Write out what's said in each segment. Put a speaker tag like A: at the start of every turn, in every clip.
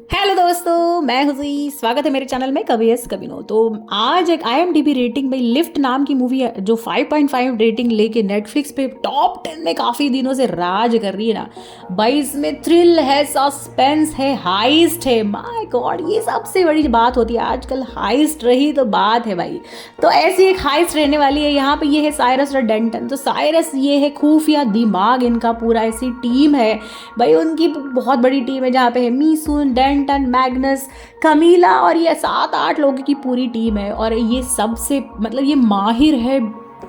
A: Hello दोस्तों, मैं हुज़ी। स्वागत है मेरे चैनल में कभी यस कभी नो। तो आज एक IMDb रेटिंग में लिफ्ट नाम की मूवी है जो 5.5 रेटिंग लेके नेटफ्लिक्स पे टॉप 10 में काफ़ी दिनों से राज कर रही है ना भाई। इसमें थ्रिल है, सस्पेंस है, हाइस्ट है। माय गॉड, ये सबसे बड़ी बात होती है आजकल, हाइस्ट रही तो बात है भाई। तो ऐसी एक हाइस्ट रहने वाली है यहाँ पे। ये है साइरस डेंटन। तो साइरस ये है खुफिया दिमाग, इनका पूरा ऐसी टीम है भाई। उनकी बहुत बड़ी टीम है जहाँ पे है मीसून, डेंटन, मैग्नस, कमीला और ये 7-8 लोगों की पूरी टीम है। और ये सबसे मतलब ये माहिर है,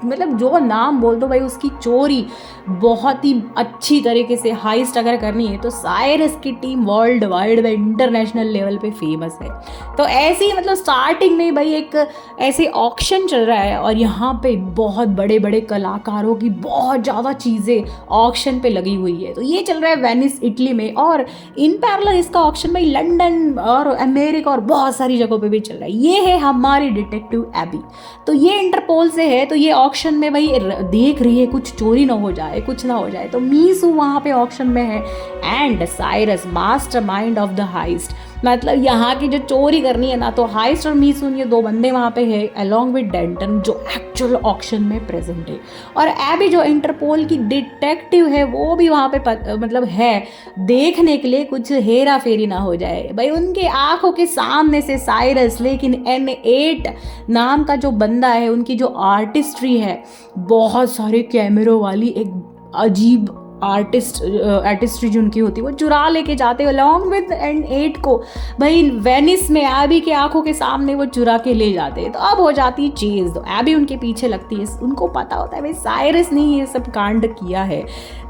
A: मतलब जो नाम बोल दो भाई उसकी चोरी बहुत ही अच्छी तरीके से हाइस्ट अगर करनी है तो साइरस की टीम वर्ल्ड वाइड में इंटरनेशनल लेवल पे फेमस है। तो ऐसे ही मतलब स्टार्टिंग में भाई एक ऐसे ऑक्शन चल रहा है और यहाँ पे बहुत बड़े बड़े कलाकारों की बहुत ज़्यादा चीज़ें ऑक्शन पे लगी हुई है। तो ये चल रहा है वेनिस इटली में, और इन पैरेलल इसका ऑक्शन भाई लंदन और अमेरिका और बहुत सारी जगहों पे भी चल रहा है। ये है हमारी डिटेक्टिव एबी। तो ये इंटरपोल से है, तो ये ऑक्शन में भाई देख रही है कुछ चोरी ना हो जाए, कुछ ना हो जाए। तो मीसू वहाँ पे ऑक्शन में है and Cyrus mastermind of the highest. मतलब यहाँ की जो चोरी करनी है ना, तो हाइस्ट और मीसून ये दो बंदे वहाँ पे है अलॉन्ग विद डेंटन जो एक्चुअल ऑक्शन में प्रेजेंट है। और एबी जो इंटरपोल की डिटेक्टिव है वो भी वहाँ पे मतलब है देखने के लिए कुछ हेरा फेरी ना हो जाए भाई। उनके आंखों के सामने से साइरस, लेकिन N8 नाम का जो बंदा है, उनकी जो आर्टिस्ट्री है, बहुत सारे कैमरों वाली एक अजीब आर्टिस्ट्री जो उनकी होती है वो चुरा लेके जाते हैं अलॉन्ग विद N8 को भाई। वेनिस में एबी के आंखों के सामने वो चुरा के ले जाते हैं। तो अब हो जाती है चेज। तो एबी उनके पीछे लगती है, उनको पता होता है भाई साइरस ने ये सब कांड किया है।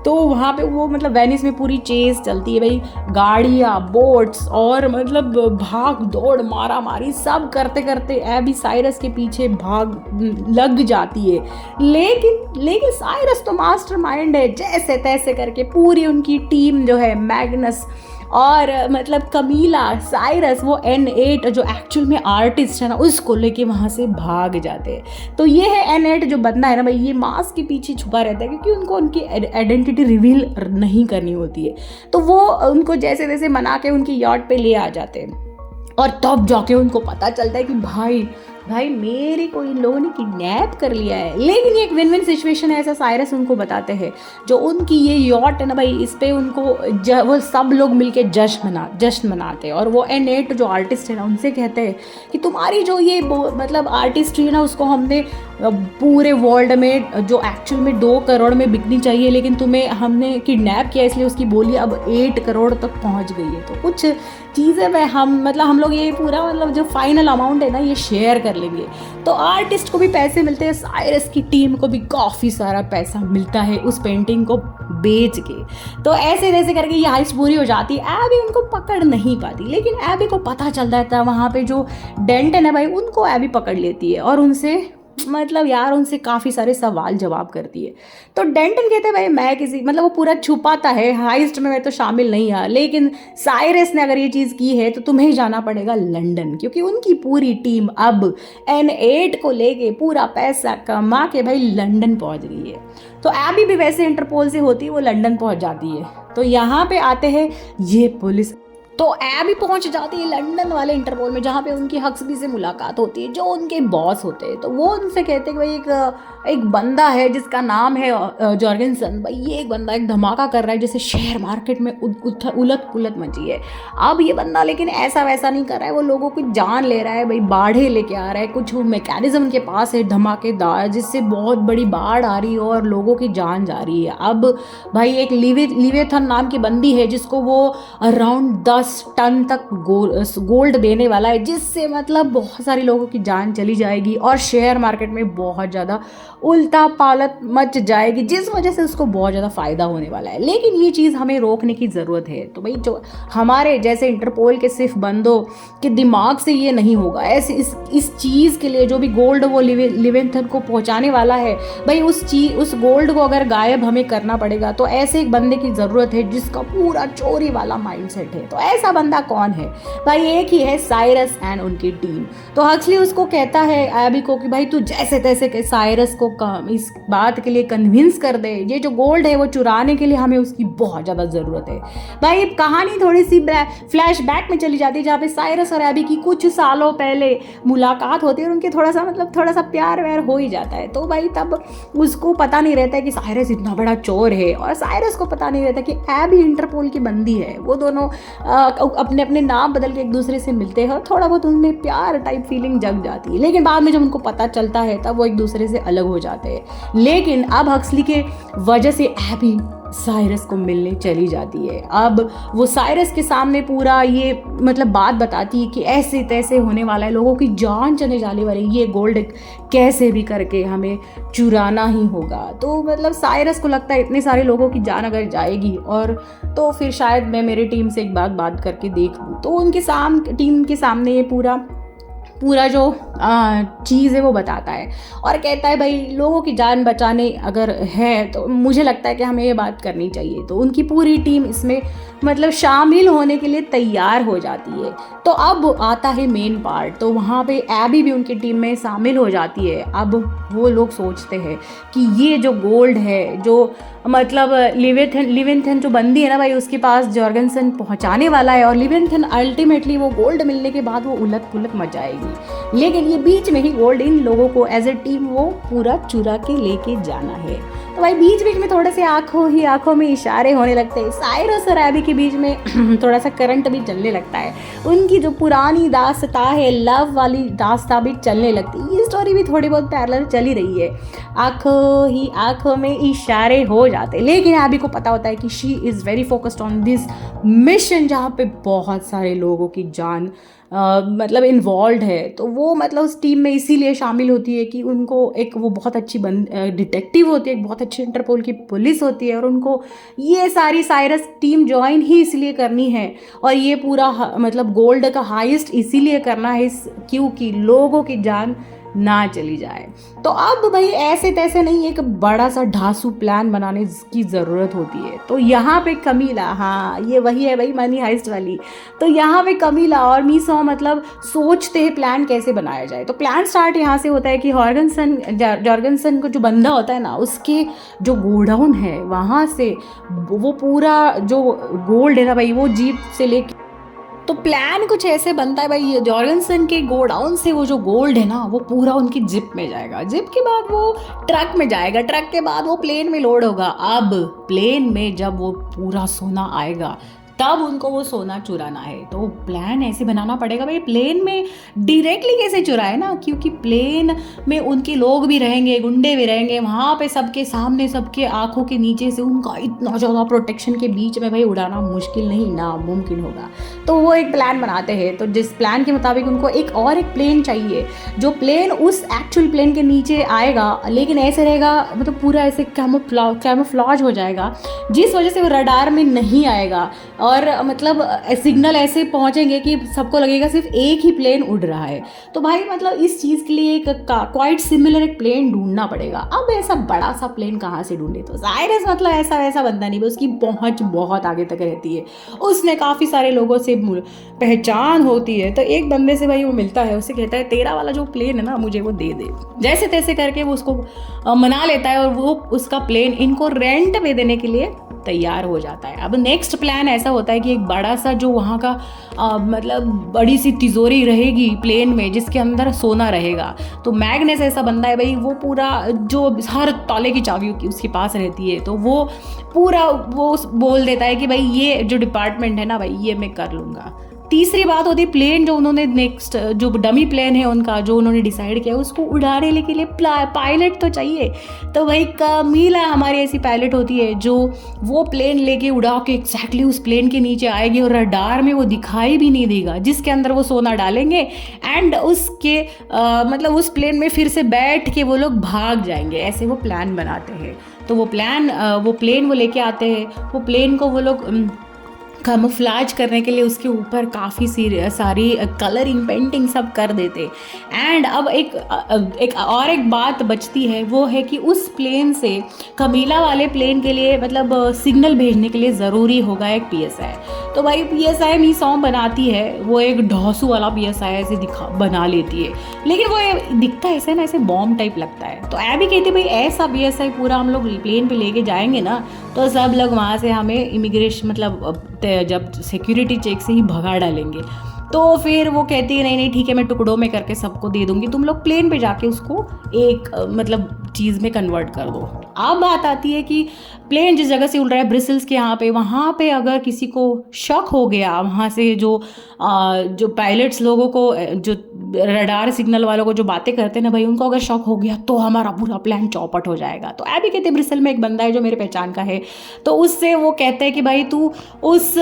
A: तो वहाँ पे वो मतलब वेनिस में पूरी चेज चलती है भाई। गाड़ियाँ, बोट्स और मतलब भाग दौड़, मारा मारी सब करते करते एबी साइरस के पीछे भाग लग जाती है। लेकिन साइरस तो मास्टरमाइंड है, जैसे तैसे करके पूरी उनकी टीम जो है मैग्नस और मतलब कमीला, साइरस, वो N8 जो एक्चुअल में आर्टिस्ट है ना उसको लेके वहाँ से भाग जाते हैं। तो ये है N8 जो बंदा है ना भाई, ये मास्क के पीछे छुपा रहता है क्योंकि उनको उनकी आइडेंटिटी रिवील नहीं करनी होती है। तो वो उनको जैसे तैसे मना के उनकी यॉट पे ले आ जाते हैं। और तब जाके उनको पता चलता है कि भाई मेरे को इन लोगों ने किडनैप कर लिया है। लेकिन ये एक विन विन सिचुएशन है, ऐसा साइरस उनको बताते हैं। जो उनकी ये यॉट है ना भाई, इस पे उनको वो सब लोग मिलके जश्न मनाते हैं। और वो N8 जो आर्टिस्ट है ना उनसे कहते हैं कि तुम्हारी जो ये मतलब आर्टिस्ट्री है ना उसको हमने पूरे वर्ल्ड में जो एक्चुअल में 2 करोड़ में बिकनी चाहिए, लेकिन तुम्हें हमने किडनैप किया इसलिए उसकी बोली अब 8 करोड़ तक पहुंच गई है। तो कुछ चीज़ें में हम लोग ये पूरा मतलब जो फाइनल अमाउंट है ना ये शेयर कर लेंगे। तो आर्टिस्ट को भी पैसे मिलते हैं, साइरस की टीम को भी काफ़ी सारा पैसा मिलता है उस पेंटिंग को बेच के। तो ऐसे जैसे करके ये हाइस्ट पूरी हो जाती है। एबी उनको पकड़ नहीं पाती, लेकिन एबी को पता चल जाता है वहाँ पे जो डेंटन है भाई उनको एबी पकड़ लेती है और उनसे मतलब यार उनसे काफ़ी सारे सवाल जवाब करती है। तो डेंटन कहते हैं भाई मैं किसी मतलब वो पूरा छुपाता है, हाइस्ट में मैं तो शामिल नहीं है, लेकिन साइरस ने अगर ये चीज़ की है तो तुम्हें जाना पड़ेगा लंदन, क्योंकि उनकी पूरी टीम अब N8 को लेके पूरा पैसा कमा के भाई लंदन पहुंच गई है। तो एबी भी वैसे इंटरपोल से होती है, वो लंदन पहुंच जाती है। तो यहाँ पे आते हैं ये पुलिस। तो एबी पहुंच जाती है लंदन वाले इंटरपोल में, जहाँ पे उनकी हक्सबी से मुलाकात होती है जो उनके बॉस होते हैं। तो वो उनसे कहते हैं कि भाई एक बंदा है जिसका नाम है जॉर्गेनसन। भाई ये एक बंदा एक धमाका कर रहा है, जैसे शेयर मार्केट में उलट पुलट मची है। अब ये बंदा लेकिन ऐसा वैसा नहीं कर रहा है, वो लोगों की जान ले रहा है भाई, बाढ़े लेके आ रहा है। कुछ मैकेनिज्म के पास है धमाकेदार, जिससे बहुत बड़ी बाढ़ आ रही है और लोगों की जान जा रही है। अब भाई एक लिवेथन नाम की बंदी है जिसको वो अराउंड 10 टन तक गोल्ड देने वाला है, जिससे मतलब बहुत सारे लोगों की जान चली जाएगी और शेयर मार्केट में बहुत ज़्यादा उल्टा पालत मच जाएगी, जिस वजह से उसको बहुत ज़्यादा फ़ायदा होने वाला है। लेकिन ये चीज़ हमें रोकने की ज़रूरत है। तो भाई जो हमारे जैसे इंटरपोल के सिर्फ बंदों के दिमाग से ये नहीं होगा। ऐसे इस चीज़ के लिए जो भी गोल्ड वो लिवेंथन को पहुंचाने वाला है भाई, उस गोल्ड को अगर गायब हमें करना पड़ेगा तो ऐसे एक बंदे की ज़रूरत है जिसका पूरा चोरी वाला माइंडसेट है। तो ऐसा बंदा कौन है भाई? एक ही है, साइरस एंड उनकी टीम। तो हक्सली उसको कहता है एबी को कि भाई तू जैसे तैसे के साइरस को इस बात के लिए कन्विंस कर दे, ये जो गोल्ड है वो चुराने के लिए हमें उसकी बहुत ज़्यादा ज़रूरत है। भाई कहानी थोड़ी सी फ्लैशबैक में चली जाती है, जहाँ पे साइरस और एबी की कुछ सालों पहले मुलाकात होती है और उनके थोड़ा सा प्यार व्यार हो ही जाता है। तो भाई तब उसको पता नहीं रहता है कि साइरस इतना बड़ा चोर है, और साइरस को पता नहीं रहता कि एबी इंटरपोल की बंदी है। वो दोनों अपने अपने नाम बदल के एक दूसरे से मिलते हैं और थोड़ा बहुत उनमें प्यार टाइप फीलिंग जग जाती है, लेकिन बाद में जब उनको पता चलता है तब वो एक दूसरे से अलग हो जाते हैं। लेकिन अब हक्सली के वजह से एबी साइरस को मिलने चली जाती है। अब वो साइरस के सामने पूरा ये मतलब बात बताती है कि ऐसे तैसे होने वाला है, लोगों की जान चले जाने वाली, ये गोल्ड कैसे भी करके हमें चुराना ही होगा। तो मतलब साइरस को लगता है इतने सारे लोगों की जान अगर जाएगी और तो फिर शायद मैं मेरी टीम से एक बात करके देख लूँ। तो उनके टीम के सामने ये पूरा जो चीज़ है वो बताता है और कहता है भाई लोगों की जान बचाने अगर है तो मुझे लगता है कि हमें ये बात करनी चाहिए। तो उनकी पूरी टीम इसमें मतलब शामिल होने के लिए तैयार हो जाती है। तो अब आता है मेन पार्ट, तो वहाँ पे एबी भी उनकी टीम में शामिल हो जाती है। अब वो लोग सोचते हैं कि ये जो गोल्ड है, जो मतलब लिविंथन जो बंदी है ना भाई, उसके पास जॉर्गनसन पहुंचाने वाला है और लिविंथन अल्टीमेटली वो गोल्ड मिलने के बाद वो उलट पुलट मच जाएगी। लेकिन ये बीच में ही गोल्ड इन लोगों को एज ए टीम वो पूरा चुरा के लेके जाना है। तो भाई बीच में थोड़े से आंखों में इशारे होने लगते हैं। साइरस और एबी के बीच में थोड़ा सा करंट भी चलने लगता है। उनकी जो पुरानी दास्तां है, लव वाली दास्तां भी चलने लगती है। ये स्टोरी भी थोड़ी बहुत पैरेलल चली रही है। आंखों में इशारे हो जाते, लेकिन एबी को पता होता है कि she is very focused on this mission, जहाँ पे बहुत सारे लोगों की जान मतलब इन्वॉल्व है। तो वो मतलब उस टीम में इसीलिए शामिल होती है कि उनको एक वो बहुत अच्छी डिटेक्टिव होती है, एक बहुत अच्छी इंटरपोल की पुलिस होती है, और उनको ये सारी साइरस टीम ज्वाइन ही इसलिए करनी है और ये पूरा मतलब गोल्ड का हाईएस्ट इसीलिए करना है क्योंकि लोगों की जान ना चली जाए। तो अब भाई ऐसे तैसे नहीं, एक बड़ा सा ढांसू प्लान बनाने की ज़रूरत होती है। तो यहाँ पे कमीला, हाँ ये वही है भाई मनी हाइस्ट वाली। तो यहाँ पे कमीला और मीसो मतलब सोचते हैं प्लान कैसे बनाया जाए। तो प्लान स्टार्ट यहाँ से होता है कि जॉर्गनसन को जो बंदा होता है ना, उसके जो गोडाउन है वहाँ से वो पूरा जो गोल्ड है ना भाई वो जीप से लेके, तो प्लान कुछ ऐसे बनता है भाई, जॉर्गनसन के गोडाउन से वो जो गोल्ड है ना वो पूरा उनकी जिप में जाएगा, जिप के बाद वो ट्रक में जाएगा, ट्रक के बाद वो प्लेन में लोड होगा। अब प्लेन में जब वो पूरा सोना आएगा तब उनको वो सोना चुराना है। तो प्लान ऐसे बनाना पड़ेगा भाई, प्लेन में डायरेक्टली कैसे चुराए ना, क्योंकि प्लेन में उनके लोग भी रहेंगे, गुंडे भी रहेंगे, वहाँ पे सबके सामने सबके आंखों के नीचे से उनका इतना ज़्यादा प्रोटेक्शन के बीच में भाई उड़ाना मुश्किल नहीं नामुमकिन होगा। तो वो एक प्लान बनाते हैं। तो जिस प्लान के मुताबिक उनको एक प्लेन चाहिए, जो प्लेन उस एक्चुअल प्लेन के नीचे आएगा, लेकिन ऐसे रहेगा मतलब पूरा ऐसे कैमोफ्लेज हो जाएगा, जिस वजह से वो रडार में नहीं आएगा और मतलब सिग्नल ऐसे पहुंचेंगे कि सबको लगेगा सिर्फ एक ही प्लेन उड़ रहा है। तो भाई मतलब इस चीज़ के लिए एक क्वाइट सिमिलर एक प्लेन ढूंढना पड़ेगा। अब ऐसा बड़ा सा प्लेन कहाँ से ढूंढे? तो साइरस मतलब ऐसा वैसा बंदा नहीं, उसकी पहुंच बहुत आगे तक रहती है, उसने काफ़ी सारे लोगों से पहचान होती है। तो एक बंदे से भाई वो मिलता है, उसे कहता है तेरा वाला जो प्लेन है ना मुझे वो दे दे। जैसे तैसे करके वो उसको मना लेता है और वो उसका प्लेन इनको रेंट पे देने के लिए तैयार हो जाता है। अब नेक्स्ट प्लान ऐसा होता है कि एक बड़ा सा जो वहाँ का मतलब बड़ी सी तिजोरी रहेगी प्लेन में जिसके अंदर सोना रहेगा। तो मैग्नेस ऐसा बंदा है भाई, वो पूरा जो हर ताले की चाबी उसके पास रहती है, तो वो पूरा वो बोल देता है कि भाई ये जो डिपार्टमेंट है ना भाई ये मैं कर लूँगा। तीसरी बात होती है प्लेन जो उन्होंने नेक्स्ट जो डमी प्लेन है उनका जो उन्होंने डिसाइड किया उसको उड़ाने के लिए पायलट तो चाहिए। तो भाई कमीला हमारी ऐसी पायलट होती है जो वो प्लेन लेके उड़ा के एग्जैक्टली उस प्लेन के नीचे आएगी और रडार में वो दिखाई भी नहीं देगा, जिसके अंदर वो सोना डालेंगे एंड उसके मतलब उस प्लेन में फिर से बैठ के वो लोग भाग जाएंगे। ऐसे वो प्लान बनाते हैं। तो वो प्लेन वो लेके आते हैं। वो प्लेन को वो लोग कैमोफ्लेज करने के लिए उसके ऊपर काफ़ी सारी कलरिंग पेंटिंग सब कर देते। एंड अब एक बात बचती है, वो है कि उस प्लेन से कमीला वाले प्लेन के लिए मतलब सिग्नल भेजने के लिए ज़रूरी होगा एक PSI। तो भाई PSI मी सॉन्ग बनाती है, वो एक ढौसू वाला PSI ऐसे दिखा बना लेती है, लेकिन वो दिखता ऐसे ना, ऐसे बॉम्ब टाइप लगता है। तो ऐबी कहती भाई ऐसा PSI पूरा हम लोग प्लेन पे लेके जाएंगे ना, तो सब लोग वहाँ से हमें इमिग्रेशन मतलब जब सिक्योरिटी चेक से ही भगा डालेंगे। तो फिर वो कहती है नहीं नहीं ठीक है, मैं टुकड़ों में करके सबको दे दूंगी, तुम लोग प्लेन पे जाके उसको एक मतलब चीज़ में कन्वर्ट कर दो। अब बात आती है कि प्लेन जिस जगह से उड़ रहा है ब्रिसल्स के यहाँ पे, वहाँ पे अगर किसी को शक हो गया, वहाँ से जो पायलट्स लोगों को, जो रडार सिग्नल वालों को जो बातें करते हैं ना भाई, उनको अगर शक हो गया तो हमारा पूरा प्लान चौपट हो जाएगा। तो ऐबी कहते ब्रिसल में एक बंदा है जो मेरे पहचान का है, तो उससे वो कहते हैं कि भाई तू उस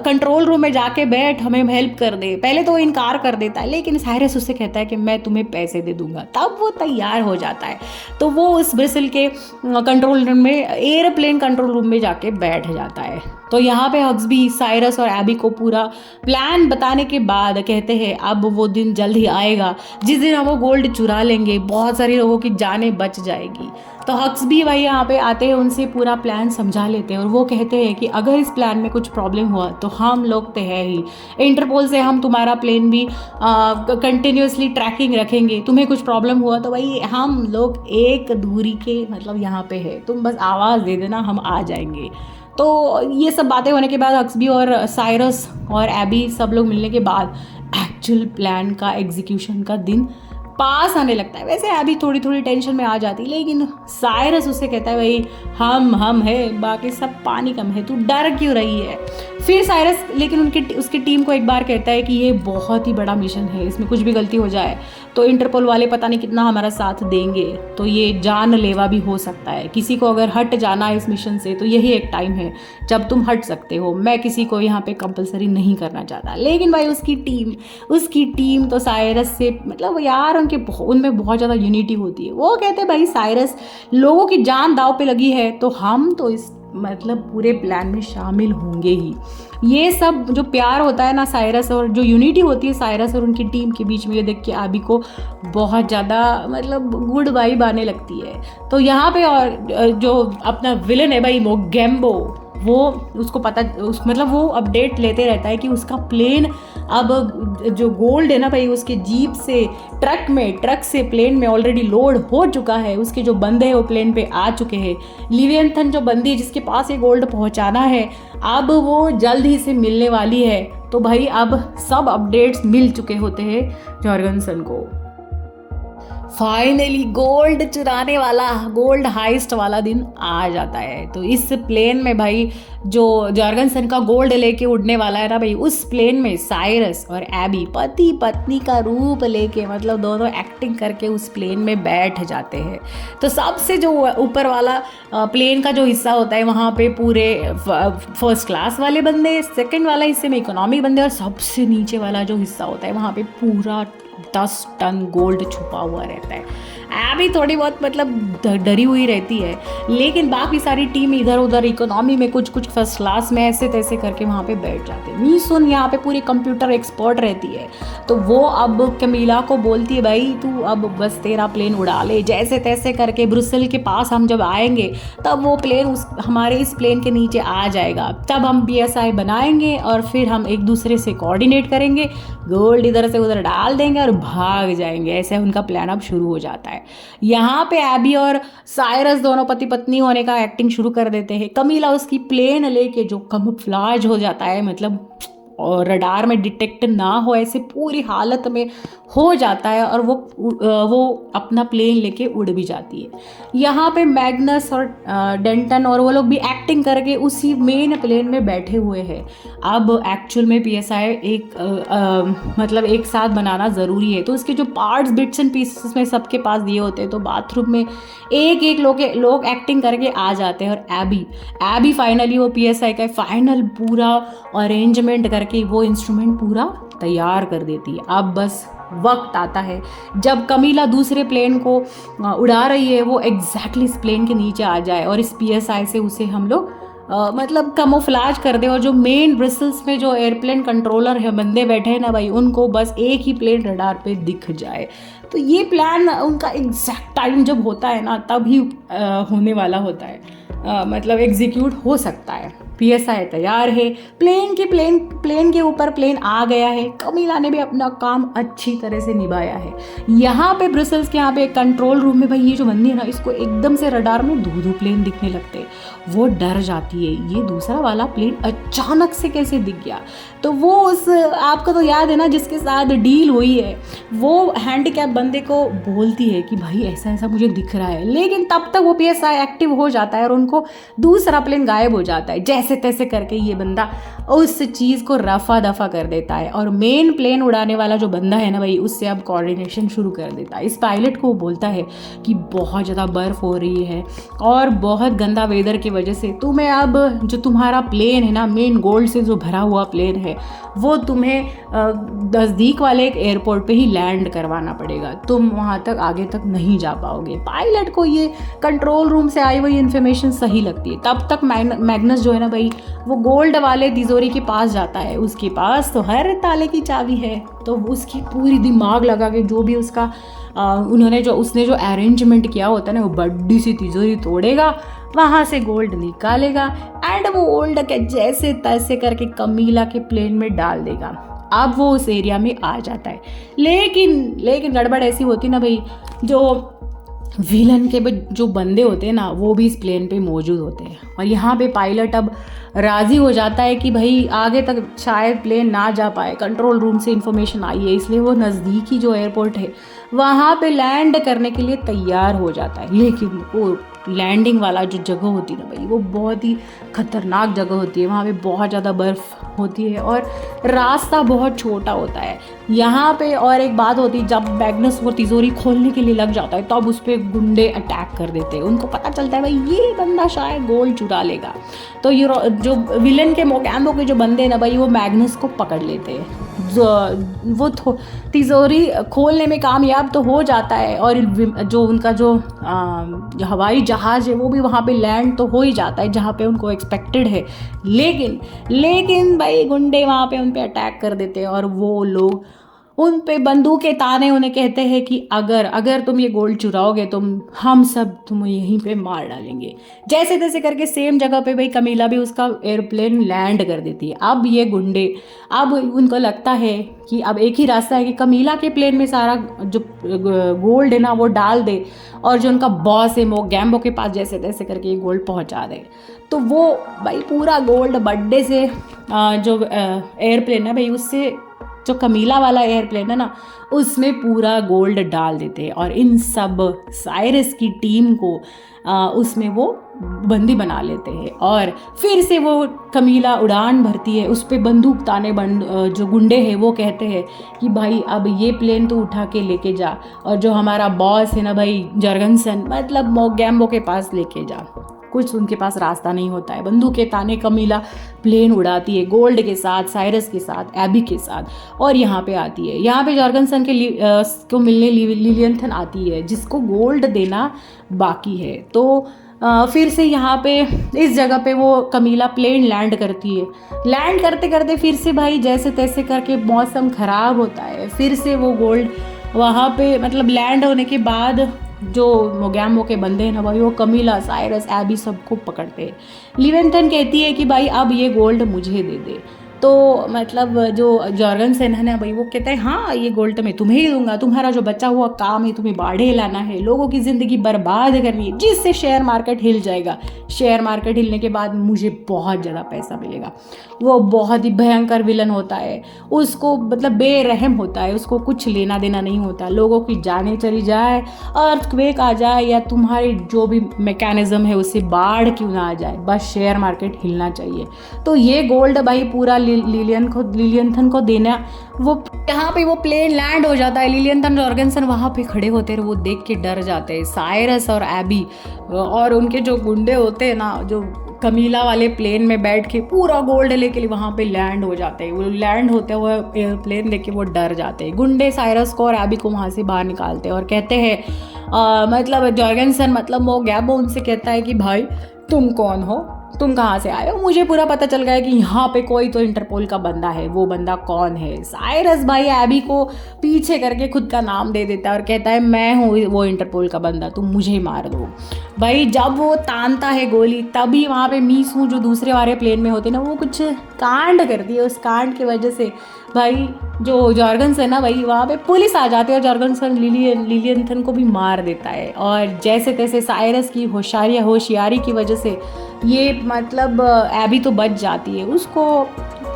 A: कंट्रोल रूम में जाके बैठ, हमें हेल्प कर दे। पहले तो वो इनकार कर देता है, लेकिन साइरस उससे कहता है कि मैं तुम्हें पैसे दे दूंगा, तब वो तैयार हो जाता है। तो वो उस ब्रिसल के कंट्रोल रूम में, एयरप्लेन कंट्रोल रूम में जाके बैठ जाता है। तो यहाँ पे हग्सबी साइरस और ऐबी को पूरा प्लान बताने के बाद कहते हैं अब वो दिन जल्द ही आएगा जिस दिन हम वो गोल्ड चुरा लेंगे, बहुत सारे लोगों की जानें बच जाएगी। तो हग्सबी भाई यहाँ पे आते हैं, उनसे पूरा प्लान समझा लेते हैं और वो कहते हैं कि अगर इस प्लान में कुछ प्रॉब्लम हुआ तो हम लोग तो है ही, इंटरपोल से हम तुम्हारा प्लेन भी कंटिन्यूसली ट्रैकिंग रखेंगे, तुम्हें कुछ प्रॉब्लम हुआ तो भाई हम लोग एक दूरी के मतलब यहाँ पे है, तुम बस आवाज़ दे देना हम आ जाएंगे। तो ये सब बातें होने के बाद हग्सबी और साइरस और ऐबी सब लोग मिलने के बाद एक्चुअल प्लान का एग्जीक्यूशन का दिन पास आने लगता है। वैसे ऐबी थोड़ी थोड़ी टेंशन में आ जाती, लेकिन साइरस उससे कहता है भाई हम है, बाकी सब पानी कम है, तू डर क्यों रही है। फिर साइरस लेकिन उसकी टीम को एक बार कहता है कि ये बहुत ही बड़ा मिशन है, इसमें कुछ भी गलती हो जाए तो इंटरपोल वाले पता नहीं कितना हमारा साथ देंगे, तो ये जानलेवा भी हो सकता है। किसी को अगर हट जाना है इस मिशन से तो यही एक टाइम है जब तुम हट सकते हो, मैं किसी को यहाँ पे कंपलसरी नहीं करना चाहता। लेकिन भाई उसकी टीम तो साइरस से मतलब यार उनमें बहुत ज़्यादा यूनिटी होती है। वो कहते हैं भाई साइरस लोगों की जान दाव पे लगी है तो हम तो इस मतलब पूरे प्लान में शामिल होंगे ही। ये सब जो प्यार होता है ना साइरस और जो यूनिटी होती है साइरस और उनकी टीम के बीच में, ये देख के ऐबी को बहुत ज़्यादा मतलब गुड वाइब आने लगती है। तो यहाँ पे और जो अपना विलन है भाई मोगेम्बो, वो उसको पता मतलब वो अपडेट लेते रहता है कि उसका प्लेन अब जो गोल्ड है ना भाई उसके जीप से ट्रक से प्लेन में ऑलरेडी लोड हो चुका है, उसके जो बंदे हैं वो प्लेन पे आ चुके हैं। लिवियंथन जो बंदी है जिसके पास ये गोल्ड पहुंचाना है, अब वो जल्द ही से मिलने वाली है। तो भाई अब सब अपडेट्स मिल चुके होते हैं जॉर्गनसन को। फाइनली गोल्ड चुराने वाला, गोल्ड हाइस्ट वाला दिन आ जाता है। तो इस प्लेन में भाई जो जॉर्गनसन का गोल्ड लेके उड़ने वाला है ना भाई, उस प्लेन में साइरस और ऐबी पति पत्नी का रूप लेके मतलब दोनों एक्टिंग करके उस प्लेन में बैठ जाते हैं। तो सबसे जो ऊपर वाला प्लेन का जो हिस्सा होता है वहाँ पे पूरे फर्स्ट क्लास वाले बंदे, सेकंड वाला हिस्से में इकोनॉमी बंदे, और सबसे नीचे वाला जो हिस्सा होता है वहाँ पे पूरा 10 टन गोल्ड छुपा हुआ रहता है। ऐबी थोड़ी बहुत मतलब डरी हुई रहती है, लेकिन बाकी सारी टीम इधर उधर इकोनॉमी में कुछ फर्स्ट क्लास में ऐसे तैसे करके वहाँ पे बैठ जाते हैं। मीसुन यहाँ पे पूरी कंप्यूटर एक्सपर्ट रहती है, तो वो अब कमीला को बोलती है भाई तू अब बस तेरा प्लेन उड़ा ले, जैसे तैसे करके ब्रुसेल के पास हम जब आएंगे तब वो प्लेन हमारे इस प्लेन के नीचे आ जाएगा, तब हम PSI बनाएंगे और फिर हम एक दूसरे से कोऑर्डिनेट करेंगे, गोल्ड इधर से उधर डाल देंगे और भाग जाएंगे। ऐसे उनका प्लान अब शुरू हो जाता है। यहाँ पे ऐबी और साइरस दोनों पति पत्नी होने का एक्टिंग शुरू कर देते हैं। कमीला उसकी प्लेन लेके जो कैमोफ्लेज हो जाता है, मतलब और रडार में डिटेक्ट ना हो ऐसे पूरी हालत में हो जाता है, और वो अपना प्लेन लेके उड़ भी जाती है। यहाँ पे मैग्नस और डेंटन और वो लोग भी एक्टिंग करके उसी मेन प्लेन में बैठे हुए हैं। अब एक्चुअल में PSI मतलब एक साथ बनाना ज़रूरी है, तो उसके जो पार्ट्स बिट्स एंड पीसेस में सबके पास दिए होते हैं, तो बाथरूम में एक लोग एक्टिंग करके आ जाते हैं। और ऐबी फाइनली वो PSI का फाइनल पूरा अरेंजमेंट करके वो इंस्ट्रूमेंट पूरा तैयार कर देती है। अब बस वक्त आता है जब कमीला दूसरे प्लेन को उड़ा रही है, वो एग्जैक्टली इस प्लेन के नीचे आ जाए और इस PSI से उसे हम लोग मतलब कैमोफ्लेज कर दे, और जो मेन ब्रिसल्स में जो एयरप्लेन कंट्रोलर है बंदे बैठे हैं ना भाई, उनको बस एक ही प्लेन रडार पे दिख जाए। तो ये प्लान उनका एग्जैक्ट टाइम जब होता है ना तभी होने वाला होता है, मतलब एग्जीक्यूट हो सकता है। पीएसआई तैयार है, प्लेन के ऊपर प्लेन आ गया है। कमीला ने भी अपना काम अच्छी तरह से निभाया है। यहाँ पे ब्रसेल्स के यहाँ पे कंट्रोल रूम में भाई ये जो बंदी है ना, इसको एकदम से रडार में दो प्लेन दिखने लगते हैं। वो डर जाती है, ये दूसरा वाला प्लेन अचानक से कैसे दिख गया। तो वो उस, आपको तो याद है ना, जिसके साथ डील हुई है, वो हैंडीकैप बंदे को बोलती है कि भाई ऐसा ऐसा मुझे दिख रहा है, लेकिन तब तक वो पीएसआई एक्टिव हो जाता है और उनको दूसरा प्लेन गायब हो जाता है। जैसे तैसे करके ये बंदा उस चीज़ को रफा दफा कर देता है और मेन प्लेन उड़ाने वाला जो बंदा है ना भाई, उससे अब कोऑर्डिनेशन शुरू कर देता है। इस पायलट को बोलता है कि बहुत ज़्यादा बर्फ़ हो रही है और बहुत गंदा वेदर की वजह से तुम्हें अब जो तुम्हारा प्लेन है ना, मेन गोल्ड से जो भरा हुआ प्लेन है, वो तुम्हें नज़दीक वाले एक एयरपोर्ट पे ही लैंड करवाना पड़ेगा। तुम वहाँ तक आगे तक नहीं जा पाओगे। पायलट को ये कंट्रोल रूम से आई हुई इन्फॉर्मेशन सही लगती है। तब तक मैग्नस जो है ना भाई, वो गोल्ड वाले तिजोरी के पास जाता है। उसके पास तो हर ताले की चाबी है, तो उसकी पूरी दिमाग लगा के जो भी उसका उसने जो अरेंजमेंट किया होता है ना, वो बड़ी सी तिजोरी तोड़ेगा, वहाँ से गोल्ड निकालेगा एंड वो गोल्ड के जैसे तैसे करके कमीला के प्लेन में डाल देगा। अब वो उस एरिया में आ जाता है, लेकिन गड़बड़ ऐसी होती ना भाई, जो विलन के जो बंदे होते हैं ना, वो भी इस प्लेन पे मौजूद होते हैं। और यहाँ पे पायलट अब राज़ी हो जाता है कि भाई आगे तक शायद प्लेन ना जा पाए। कंट्रोल रूम से इन्फॉर्मेशन आई है, इसलिए वो नज़दीकी जो एयरपोर्ट है वहाँ पे लैंड करने के लिए तैयार हो जाता है। लेकिन वो लैंडिंग वाला जो जगह होती है ना भाई, वो बहुत ही ख़तरनाक जगह होती है। वहाँ पे बहुत ज़्यादा बर्फ़ होती है और रास्ता बहुत छोटा होता है यहाँ पे। और एक बात होती है, जब मैग्नस वो तिजोरी खोलने के लिए लग जाता है, तब उस पर गुंडे अटैक कर देते हैं। उनको पता चलता है भाई ये बंदा शायद गोल्ड चुरा लेगा। तो ये जो विलन के मोगैम्बो के जो बंदे हैं ना भाई, वो मैग्नस को पकड़ लेते हैं। वो तिजोरी खोलने में कामयाब तो हो जाता है और जो उनका जो हवाई जहाज़ है वो भी वहाँ पे लैंड तो हो ही जाता है जहाँ पे उनको एक्सपेक्टेड है। लेकिन भाई गुंडे वहाँ पे उन पे अटैक कर देते हैं और वो लोग उन पे बंदूकें ताने उन्हें कहते हैं कि अगर तुम ये गोल्ड चुराओगे हम सब तुम्हें यहीं पे मार डालेंगे। जैसे तैसे करके सेम जगह पे भाई कमीला भी उसका एयरप्लेन लैंड कर देती है। अब ये गुंडे, अब उनको लगता है कि अब एक ही रास्ता है कि कमीला के प्लेन में सारा जो गोल्ड है ना वो डाल दे और जो उनका बॉस है मोगैम्बो के पास जैसे तैसे करके ये गोल्ड पहुंचा दे। तो वो भाई पूरा गोल्ड बड्डे से जो एयरप्लेन है भाई, उससे जो कमीला वाला एयरप्लेन है ना, उसमें पूरा गोल्ड डाल देते हैं और इन सब साइरस की टीम को उसमें वो बंदी बना लेते हैं। और फिर से वो कमीला उड़ान भरती है। उस पर बंदूक ताने जो गुंडे हैं वो कहते हैं कि भाई अब ये प्लेन तो उठा के लेके जा और जो हमारा बॉस है ना भाई जर्गनसन, मतलब मोगैम्बो के पास लेके जा। कुछ उनके पास रास्ता नहीं होता है। बंदूकें ताने कमीला प्लेन उड़ाती है गोल्ड के साथ, साइरस के साथ, एबी के साथ, और यहाँ पे आती है। यहाँ पे जॉर्गनसन को मिलने लिलियंथन आती है जिसको गोल्ड देना बाकी है। तो फिर से यहाँ पे इस जगह पे वो कमीला प्लेन लैंड करती है। लैंड करते करते फिर से भाई जैसे तैसे करके मौसम ख़राब होता है। फिर से वो गोल्ड वहाँ पे, मतलब लैंड होने के बाद जो मोगैम्बो के बंदे हैं ना भाई, वो कमीला, साइरस, एबी सबको पकड़ते हैं। लिलियंथन कहती है कि भाई अब ये गोल्ड मुझे दे दे। तो मतलब जो जॉर्गनसन है ना भाई, वो कहता है हाँ ये गोल्ड तो मैं तुम्हें ही दूंगा, तुम्हारा जो बचा हुआ काम है, तुम्हें बाढ़े लाना है, लोगों की ज़िंदगी बर्बाद करनी है, जिससे शेयर मार्केट हिल जाएगा। शेयर मार्केट हिलने के बाद मुझे बहुत ज़्यादा पैसा मिलेगा। वो बहुत ही भयंकर विलन होता है, उसको मतलब बेरहम होता है, उसको कुछ लेना देना नहीं होता। लोगों की जानें चली जाए, अर्थक्वेक आ जाए या तुम्हारी जो भी मैकेनिज्म है उससे बाढ़ क्यों ना आ जाए, बस शेयर मार्केट हिलना चाहिए। तो ये गोल्ड भाई पूरा लिलियंथन को देना। वो यहाँ पे वो प्लेन लैंड हो जाता है। लिलियंथन जॉर्गनसन वहाँ पे खड़े होते हैं, वो देख के डर जाते हैं। साइरस और एबी और उनके जो गुंडे होते हैं ना, जो कमीला वाले प्लेन में बैठ के पूरा गोल्ड लेके वहाँ पे लैंड हो जाते हैं। वो लैंड होते हुए एयरप्लेन देख के वो डर जाते हैं। गुंडे साइरस को और एबी को वहाँ से बाहर निकालते हैं और कहते हैं मतलब जॉर्गनसन, मतलब मोगैम्बो उनसे कहता है कि भाई तुम कौन हो, तुम कहाँ से आए हो? मुझे पूरा पता चल गया कि यहाँ पे कोई तो इंटरपोल का बंदा है। वो बंदा कौन है? साइरस भाई एबी को पीछे करके खुद का नाम दे देता है और कहता है मैं हूँ वो इंटरपोल का बंदा, तुम मुझे मार दो। भाई जब वो तानता है गोली तभी वहाँ पे मीसू जो दूसरे वाले प्लेन में होते ना, वो कुछ कांड करती है। उस कांड की वजह से भाई जो जॉर्गन्स है ना भाई, वहाँ पे पुलिस आ जाती है और जॉर्गन्सन लिलियंथन को भी मार देता है। और जैसे तैसे साइरस की होशियारी की वजह से ये मतलब एबी तो बच जाती है। उसको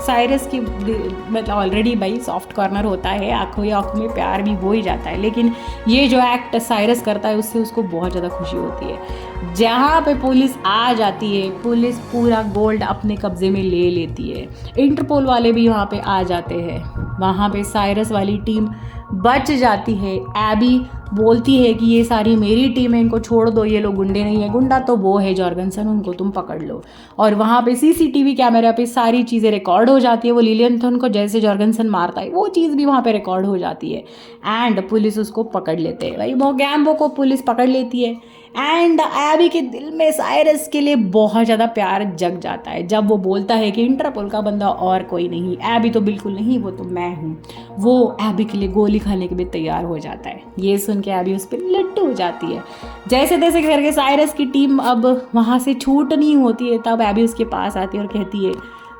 A: साइरस की मतलब ऑलरेडी भाई सॉफ्ट कॉर्नर होता है, आंखों ही आंखों में प्यार भी हो ही जाता है, लेकिन ये जो एक्ट साइरस करता है उससे उसको बहुत ज़्यादा खुशी होती है। जहाँ पे पुलिस आ जाती है, पुलिस पूरा गोल्ड अपने कब्जे में ले लेती है। इंटरपोल वाले भी वहाँ पे आ जाते हैं। वहाँ पे साइरस वाली टीम बच जाती है। एबी बोलती है कि ये सारी मेरी टीम है, इनको छोड़ दो, ये लोग गुंडे नहीं है। गुंडा तो वो है जॉर्गनसन, उनको तुम पकड़ लो। और वहाँ पे सीसीटीवी कैमरा पे सारी चीज़ें रिकॉर्ड हो जाती है। वो लिलियंथन को जैसे जॉर्गनसन मारता है वो चीज़ भी वहाँ पे रिकॉर्ड हो जाती है एंड पुलिस उसको पकड़ लेते हैं। भाई मोगैम्बो को पुलिस पकड़ लेती है एंड एबी के दिल में साइरस के लिए बहुत ज़्यादा प्यार जग जाता है जब वो बोलता है कि इंटरपोल का बंदा और कोई नहीं, एबी तो बिल्कुल नहीं, वो तो मैं हूँ। वो एबी के लिए गोली खाने के लिए तैयार हो जाता है। ये सुन के एबी उस पर लट्टू हो जाती है। जैसे तैसे करके साइरस की टीम अब वहाँ से छूटनी होती है, तब एबी उसके पास आती है और कहती है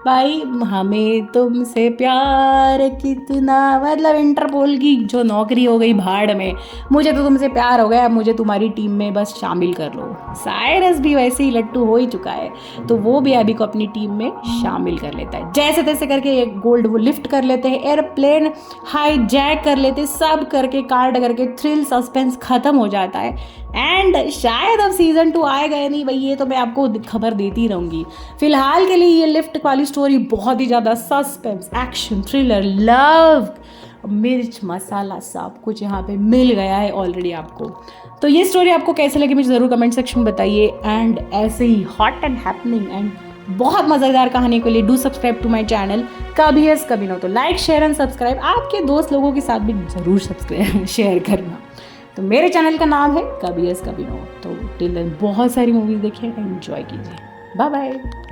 A: भाई हमें तुमसे प्यार कितना, मतलब इंटरपोल की जो नौकरी हो गई भाड़ में, मुझे तो तुमसे प्यार हो गया, मुझे तुम्हारी टीम में बस शामिल कर लो। साइरस भी वैसे ही लट्टू हो ही चुका है, तो वो भी एबी को अपनी टीम में शामिल कर लेता है। जैसे तैसे करके एक गोल्ड वो लिफ्ट कर लेते हैं, एयरप्लेन हाईजैक कर लेते, सब करके कार्ड करके थ्रिल सस्पेंस खत्म हो जाता है। एंड शायद अब सीजन 2 आएगा या नहीं भाई, ये तो मैं आपको खबर देती रहूँगी। फिलहाल के लिए ये लिफ्ट वाली स्टोरी बहुत ही ज़्यादा सस्पेंस, एक्शन, थ्रिलर, लव, मिर्च मसाला सब कुछ यहाँ पे मिल गया है ऑलरेडी आपको। तो ये स्टोरी आपको कैसे लगी मुझे ज़रूर कमेंट सेक्शन में बताइए। एंड ऐसे ही हॉट एंड हैपनिंग एंड बहुत मज़ेदार कहानी के लिए do subscribe to my channel कभी यस कभी नो। तो लाइक शेयर एंड सब्सक्राइब, आपके दोस्त लोगों के साथ भी ज़रूर सब्सक्राइब शेयर करना। तो मेरे चैनल का नाम है कभी यस कभी नो। तो टिल देन बहुत सारी मूवीज़ देखिए, एंजॉय कीजिए। Bye bye.